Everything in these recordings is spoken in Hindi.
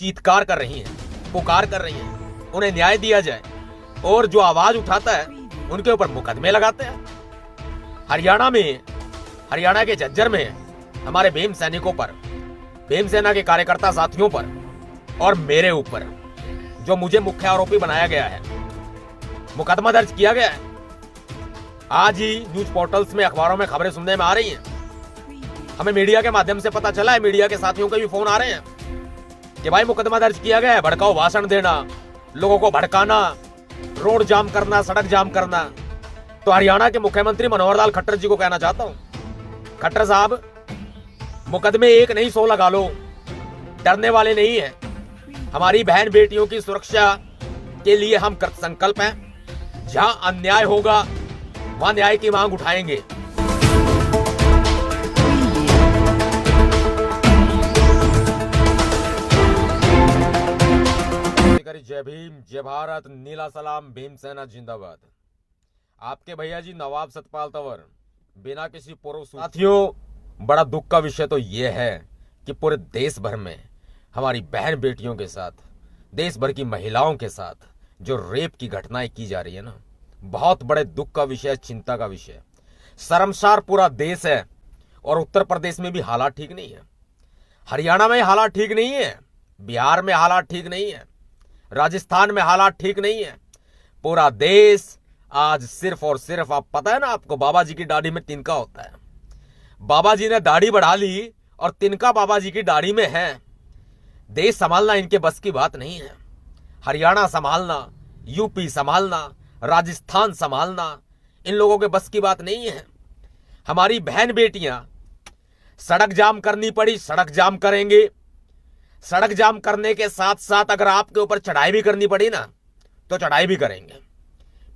चीत्कार कर रही हैं, पुकार कर रही हैं, उन्हें न्याय दिया जाए, और जो आवाज उठाता है उनके ऊपर मुकदमे लगाते हैं। हरियाणा के झज्जर में हमारे भीम सैनिकों पर, भीम सेना के कार्यकर्ता साथियों पर और मेरे ऊपर जो मुझे मुख्य आरोपी बनाया गया है, मुकदमा दर्ज किया गया है। आज ही न्यूज पोर्टल्स में, अखबारों में खबरें सुनने में आ रही हैं। हमें मीडिया के माध्यम से पता चला है, मीडिया के साथियों के भी फोन आ रहे हैं कि भाई मुकदमा दर्ज किया गया है, भड़काऊ भाषण देना, लोगों को भड़काना, रोड जाम करना, सड़क जाम करना। तो हरियाणा के मुख्यमंत्री मनोहर लाल खट्टर जी को कहना चाहता हूं, खट्टर साहब, मुकदमे एक नहीं 100 लगा लो, डरने वाले नहीं है। हमारी बहन बेटियों की सुरक्षा के लिए हम कृत संकल्प हैं। जहां अन्याय होगा वहां न्याय की मांग उठाएंगे। जय भीम, जय भारत, नीला सलाम, भीम सेना जिंदाबाद। आपके भैया जी नवाब सतपाल तंवर बिना किसी पूर्व। साथियों, बड़ा दुख का विषय तो यह है कि पूरे देश भर में हमारी बहन बेटियों के साथ, देश भर की महिलाओं के साथ जो रेप की घटनाएं की जा रही है ना, बहुत बड़े दुख का विषय, चिंता का विषय। शर्मसार पूरा देश है। और उत्तर प्रदेश में भी हालात ठीक नहीं है, हरियाणा में हालात ठीक नहीं है, बिहार में हालात ठीक नहीं है, राजस्थान में हालात ठीक नहीं है। पूरा देश आज सिर्फ और सिर्फ, आप पता है ना आपको, बाबा जी की दाढ़ी में तिनका होता है। बाबा जी ने दाढ़ी बढ़ा ली और तिनका बाबा जी की दाढ़ी में है। देश संभालना इनके बस की बात नहीं है। हरियाणा संभालना, यूपी संभालना, राजस्थान संभालना इन लोगों के बस की बात नहीं है। हमारी बहन बेटियां सड़क जाम करनी पड़ी, सड़क जाम करेंगे। सड़क जाम करने के साथ साथ अगर आपके ऊपर चढ़ाई भी करनी पड़ी ना, तो चढ़ाई भी करेंगे।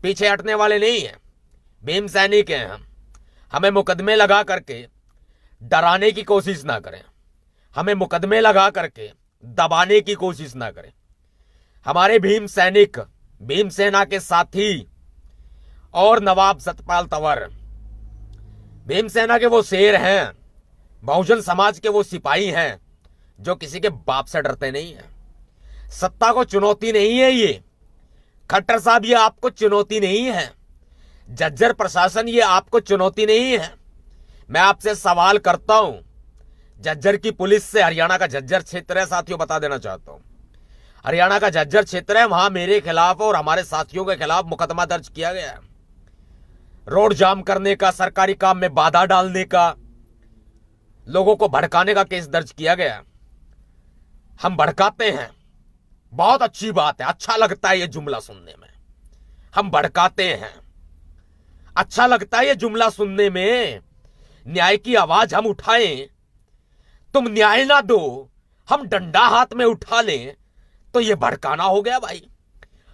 पीछे हटने वाले नहीं है। भीम सैनिक हैं हम। हमें मुकदमे लगा करके डराने की कोशिश ना करें, हमें मुकदमे लगा करके दबाने की कोशिश ना करें। हमारे भीम सैनिक, भीम सेना के साथी और नवाब सतपाल तंवर भीम सेना के वो शेर हैं, बहुजन समाज के वो सिपाही हैं जो किसी के बाप से डरते नहीं है। सत्ता को चुनौती नहीं है ये। खट्टर साहब, ये आपको चुनौती नहीं है। झज्जर प्रशासन, ये आपको चुनौती नहीं है। मैं आपसे सवाल करता हूं, झज्जर की पुलिस से, हरियाणा का झज्जर क्षेत्र है साथियों, बता देना चाहता हूं, हरियाणा का झज्जर क्षेत्र है, वहां मेरे खिलाफ और हमारे साथियों के खिलाफ मुकदमा दर्ज किया गया है। रोड जाम करने का, सरकारी काम में बाधा डालने का, लोगों को भड़काने का केस दर्ज किया गया। हम भड़काते हैं, बहुत अच्छी बात है, अच्छा लगता है ये जुमला सुनने में। हम भड़काते हैं, अच्छा लगता है ये जुमला सुनने में। न्याय की आवाज हम उठाएं, तुम न्याय ना दो, हम डंडा हाथ में उठा लें, तो ये भड़काना हो गया भाई।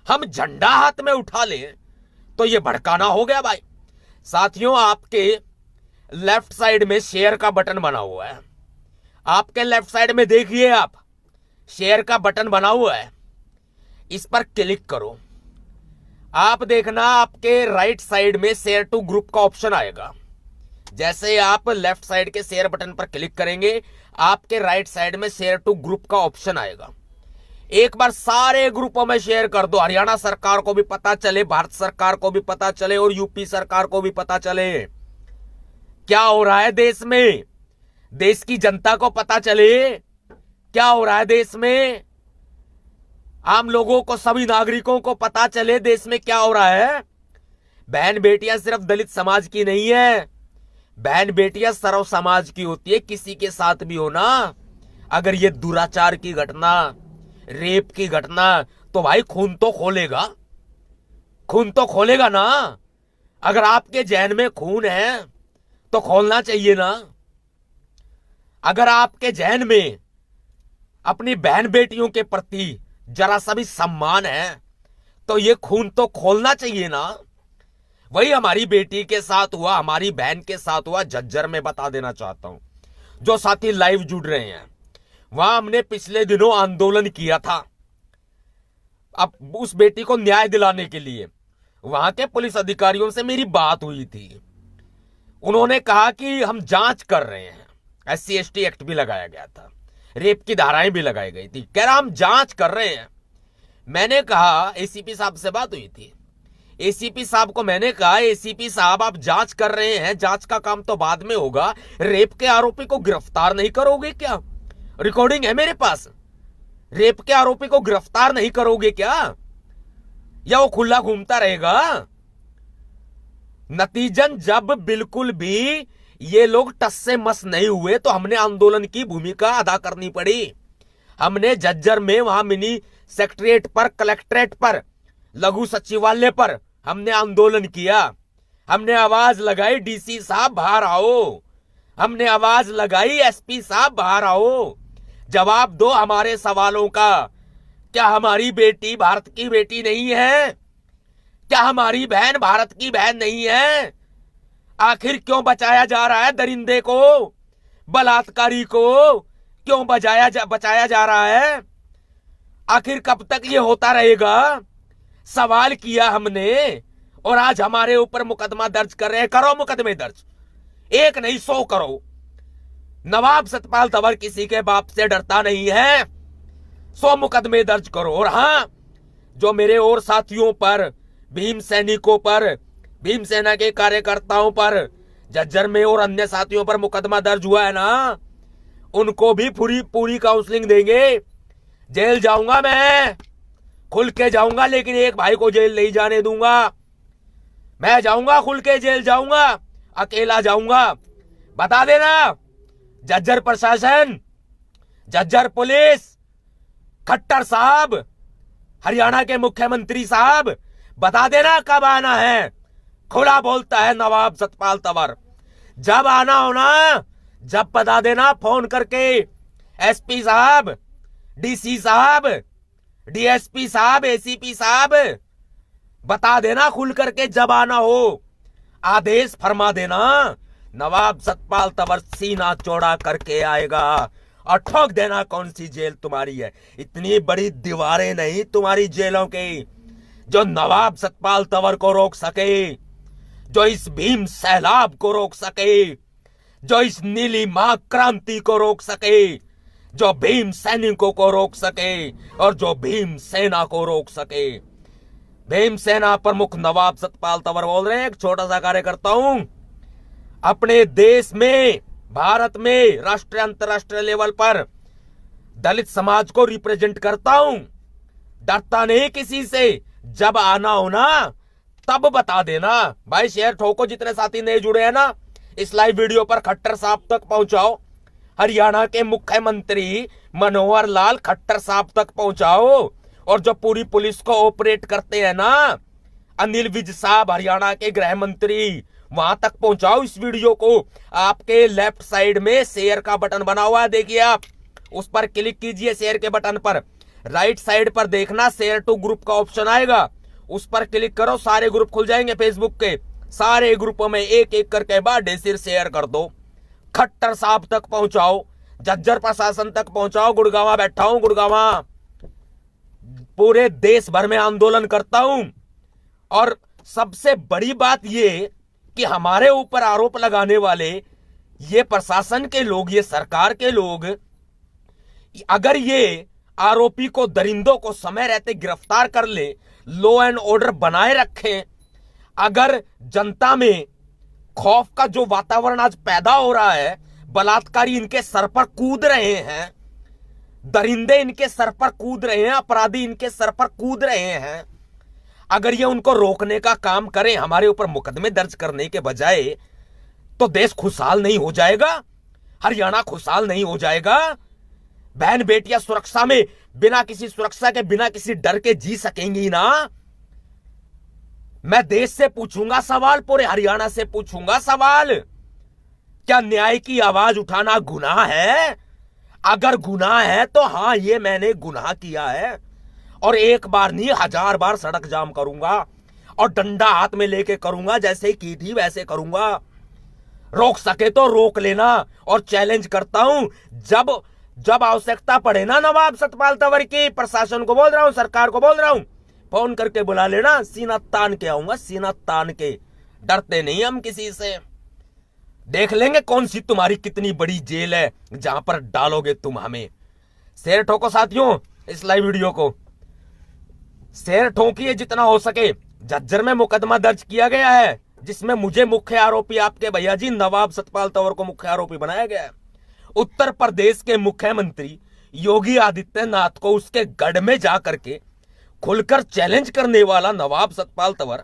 हम झंडा हाथ में उठा लें तो ये भड़काना हो गया भाई। साथियों, आपके लेफ्ट साइड में शेयर का बटन बना हुआ है। आपके लेफ्ट साइड में देखिए आप, शेयर का बटन बना हुआ है, इस पर क्लिक करो। आप देखना आपके राइट साइड में शेयर टू ग्रुप का ऑप्शन आएगा। जैसे आप लेफ्ट साइड के शेयर बटन पर क्लिक करेंगे, आपके राइट साइड में शेयर टू ग्रुप का ऑप्शन आएगा। एक बार सारे ग्रुपों में शेयर कर दो, हरियाणा सरकार को भी पता चले, भारत सरकार को भी पता चले और यूपी सरकार को भी पता चले क्या हो रहा है देश में। देश की जनता को पता चले क्या हो रहा है देश में। आम लोगों को, सभी नागरिकों को पता चले देश में क्या हो रहा है। बहन बेटियां सिर्फ दलित समाज की नहीं है, बहन बेटियां सर्व समाज की होती है। किसी के साथ भी हो ना, अगर ये दुराचार की घटना, रेप की घटना, तो भाई खून तो खोलेगा, खून तो खोलेगा ना। अगर आपके जहन में खून है तो खोलना चाहिए ना। अगर आपके जहन में अपनी बहन बेटियों के प्रति जरा सा भी सम्मान है तो ये खून तो खोलना चाहिए ना। वही हमारी बेटी के साथ हुआ, हमारी बहन के साथ हुआ झज्जर में। बता देना चाहता हूं, जो साथी लाइव जुड़ रहे हैं, वहां हमने पिछले दिनों आंदोलन किया था अब उस बेटी को न्याय दिलाने के लिए। वहां के पुलिस अधिकारियों से मेरी बात हुई थी, उन्होंने कहा कि हम जांच कर रहे हैं। SC ST एक्ट भी लगाया गया था, रेप की धाराएं भी लगाई गई थी। कह रहा हम जांच कर रहे हैं। मैंने कहा, एसीपी साहब से बात हुई थी, एसीपी साहब को मैंने कहा, एसीपी साहब आप जांच कर रहे हैं, जांच का काम तो बाद में होगा, रेप के आरोपी को गिरफ्तार नहीं करोगे क्या? रिकॉर्डिंग है मेरे पास, रेप के आरोपी को गिरफ्तार नहीं करोगे क्या, या वो खुला घूमता रहेगा? नतीजन जब बिल्कुल भी ये लोग टस से मस नहीं हुए तो हमने आंदोलन की भूमिका अदा करनी पड़ी। हमने झज्जर में वहां मिनी सेक्रेटरीट पर, कलेक्ट्रेट पर, लघु सचिवालय पर हमने आंदोलन किया। हमने आवाज लगाई, डीसी साहब बाहर आओ। हमने आवाज लगाई, एसपी साहब बाहर आओ, जवाब दो हमारे सवालों का। क्या हमारी बेटी भारत की बेटी नहीं है? क्या हमारी बहन भारत की बहन नहीं है? आखिर क्यों बचाया जा रहा है दरिंदे को, बलात्कारी को क्यों बचाया जा रहा है? आखिर कब तक ये होता रहेगा? सवाल किया हमने, और आज हमारे ऊपर मुकदमा दर्ज कर रहे हैं। करो मुकदमे दर्ज, एक नहीं 100 करो। नवाब सतपाल तंवर किसी के बाप से डरता नहीं है, 100 मुकदमे दर्ज करो। और हां, जो मेरे और साथियों पर, भीम सैनिकों पर, भीम सेना के कार्यकर्ताओं पर झज्जर में और अन्य साथियों पर मुकदमा दर्ज हुआ है ना, उनको भी पूरी काउंसलिंग देंगे। जेल जाऊंगा मैं, खुल के जाऊंगा, लेकिन एक भाई को जेल नहीं जाने दूंगा। मैं जाऊंगा, खुल के जेल जाऊंगा, अकेला जाऊंगा। बता देना झज्जर प्रशासन, झज्जर पुलिस, खट्टर साहब, हरियाणा के मुख्यमंत्री साहब, बता देना कब आना है। खुला बोलता है नवाब सतपाल तंवर, जब आना हो ना, जब बता देना फोन करके। एसपी साहब, डीसी साहब, डीएसपी साहब, एसीपी साहब, बता देना खुल करके जब आना हो, आदेश फरमा देना। नवाब सतपाल तंवर सीना चौड़ा करके आएगा और ठोक देना कौन सी जेल तुम्हारी है। इतनी बड़ी दीवारें नहीं तुम्हारी जेलों की जो नवाब सतपाल तंवर को रोक सके, जो इस भीम सैलाब को रोक सके, जो इस नीली मां क्रांति को रोक सके, जो भीम सैनिकों को रोक सके और जो भीम सेना को रोक सके। भीम सेना प्रमुख नवाब सतपाल तंवर बोल रहे हैं, एक छोटा सा कार्यकर्ता हूं, अपने देश में, भारत में, राष्ट्रीय अंतरराष्ट्रीय लेवल पर दलित समाज को रिप्रेजेंट करता हूं। डरता नहीं किसी से, जब आना हो ना तब बता देना। भाई शेयर ठोको, जितने साथी नए जुड़े हैं ना, इस लाइव वीडियो पर खट्टर साहब तक पहुंचाओ, हरियाणा के मुख्यमंत्री मनोहर लाल खट्टर साहब तक पहुंचाओ, और जो पूरी पुलिस को ऑपरेट करते हैं ना, अनिल विज साहब, हरियाणा के गृह मंत्री, वहां तक पहुंचाओ इस वीडियो को। आपके लेफ्ट साइड में शेयर का बटन बना हुआ है, देखिए आप उस पर क्लिक कीजिए शेयर के बटन पर। राइट साइड पर देखना शेयर टू ग्रुप का ऑप्शन आएगा, उस पर क्लिक करो, सारे ग्रुप खुल जाएंगे फेसबुक के। सारे ग्रुपों में एक एक करके बार सिर शेयर कर दो, खट्टर साहब तक पहुंचाओ, झज्जर प्रशासन तक पहुंचाओ। गुड़गांव बैठा हूं, गुड़गांव पूरे देश भर में आंदोलन करता हूं। और सबसे बड़ी बात ये कि हमारे ऊपर आरोप लगाने वाले ये प्रशासन के लोग, ये सरकार के लोग, अगर ये आरोपी को, दरिंदों को समय रहते गिरफ्तार कर ले, लॉ एंड ऑर्डर बनाए रखें, अगर जनता में खौफ का जो वातावरण आज पैदा हो रहा है, बलात्कारी इनके सर पर कूद रहे हैं, दरिंदे इनके सर पर कूद रहे हैं, अपराधी इनके सर पर कूद रहे हैं, अगर ये उनको रोकने का काम करें, हमारे ऊपर मुकदमे दर्ज करने के बजाय, तो देश खुशहाल नहीं हो जाएगा, हरियाणा खुशहाल नहीं हो जाएगा। बहन बेटियां सुरक्षा में बिना किसी सुरक्षा के, बिना किसी डर के जी सकेंगी ना। मैं देश से पूछूंगा सवाल, पूरे हरियाणा से पूछूंगा सवाल, क्या न्याय की आवाज उठाना गुनाह है? अगर गुनाह है तो हां, ये मैंने गुनाह किया है, और एक बार नहीं 1000 बार सड़क जाम करूंगा, और डंडा हाथ में लेके करूंगा, जैसे की थी वैसे करूंगा। रोक सके तो रोक लेना, और चैलेंज करता हूं, जब आवश्यकता पड़े ना नवाब सतपाल तंवर की, प्रशासन को बोल रहा हूं, सरकार को बोल रहा हूं, फोन करके बुला लेना, सीना तान के आऊंगा, सीना तान के। डरते नहीं हम किसी से। देख लेंगे कौन सी तुम्हारी कितनी बड़ी जेल है जहां पर डालोगे तुम हमें। शेयर ठोको साथियों, इस लाइव वीडियो को शेयर ठोकिए जितना हो सके। झज्जर में मुकदमा दर्ज किया गया है जिसमें मुझे मुख्य आरोपी, आपके भैया जी नवाब सतपाल तंवर को मुख्य आरोपी बनाया गया है। उत्तर प्रदेश के मुख्यमंत्री योगी आदित्यनाथ को उसके गढ़ में जाकर के खुलकर चैलेंज करने वाला नवाब सतपाल तंवर,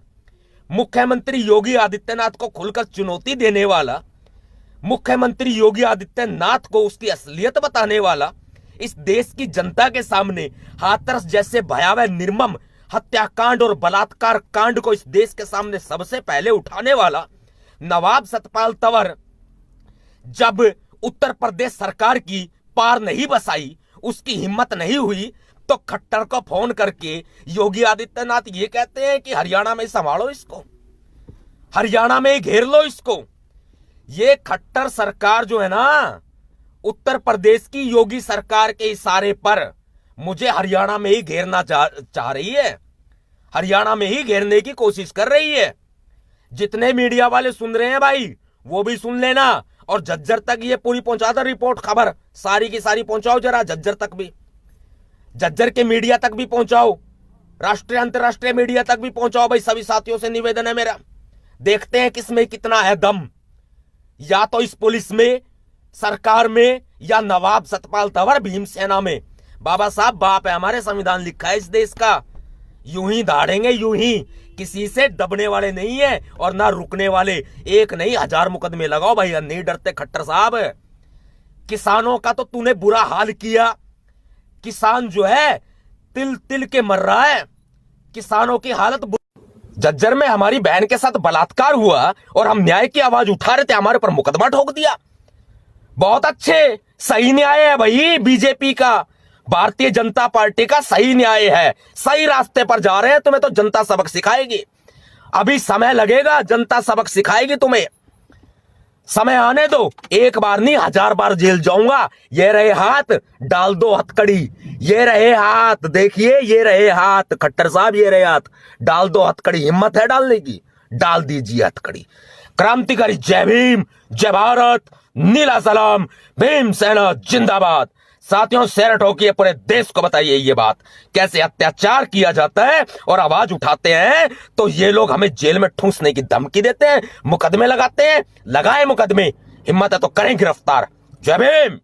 मुख्यमंत्री योगी आदित्यनाथ को खुलकर चुनौती देने वाला, मुख्यमंत्री योगी आदित्यनाथ को उसकी असलियत बताने वाला, इस देश की जनता के सामने हाथरस जैसे भयावह निर्मम हत्याकांड और बलात्कार कांड को इस देश के सामने सबसे पहले उठाने वाला नवाब सतपाल तंवर जब उत्तर प्रदेश सरकार की पार नहीं बसाई, उसकी हिम्मत नहीं हुई, तो खट्टर को फोन करके योगी आदित्यनाथ ये कहते हैं कि हरियाणा में संभालो इसको, हरियाणा में घेर लो इसको। ये खट्टर सरकार जो है ना, उत्तर प्रदेश की योगी सरकार के इशारे पर मुझे हरियाणा में ही घेरना चाह रही है, हरियाणा में ही घेरने की कोशिश कर रही है। जितने मीडिया वाले सुन रहे हैं भाई, वो भी सुन लेना और झज्जर तक ये पूरी पहुंचा दो रिपोर्ट, खबर सारी की सारी पहुंचाओ जरा झज्जर तक भी, झज्जर के मीडिया तक भी पहुंचाओ, राष्ट्रीय अंतरराष्ट्रीय मीडिया तक भी पहुंचाओ भाई। सभी साथियों से निवेदन है मेरा, देखते हैं किसमें कितना है दम, या तो इस पुलिस में, सरकार में, या नवाब सतपाल तंवर भीमसेना में। बाबा साहब बाप है, हमारे संविधान लिखा है इस देश का, यूं ही दाढ़ेंगे, यूं ही, किसी से दबने वाले नहीं है और ना रुकने वाले। एक नहीं 1000 मुकदमे लगाओ भाई, नहीं डरते खट्टर साहब। किसानों का तो तूने बुरा हाल किया, किसान जो है तिल तिल के मर रहा है, किसानों की हालत। झज्जर में हमारी बहन के साथ बलात्कार हुआ और हम न्याय की आवाज उठा रहे थे, हमारे पर मुकदमा ठोक दिया। बहुत अच्छे, सही न्याय है भाई, बीजेपी का, भारतीय जनता पार्टी का सही न्याय है, सही रास्ते पर जा रहे हैं। तुम्हें तो जनता सबक सिखाएगी, अभी समय लगेगा, जनता सबक सिखाएगी तुम्हें, समय आने दो। एक बार नहीं 1000 बार जेल जाऊंगा। ये रहे हाथ, डाल दो हथकड़ी, ये रहे हाथ, देखिए ये रहे हाथ, खट्टर साहब ये रहे हाथ, डाल दो हथकड़ी। हिम्मत है डालने की, डाल दीजिए हथकड़ी। क्रांतिकारी जय भीम, जय भारत, नीला सलाम, भीमसेना जिंदाबाद। साथियों शेयर ठोकिए, पूरे देश को बताइए ये बात, कैसे अत्याचार किया जाता है और आवाज उठाते हैं तो ये लोग हमें जेल में ठूंसने की धमकी देते हैं, मुकदमे लगाते हैं। लगाए मुकदमे, हिम्मत है तो करें गिरफ्तार। जय भीम।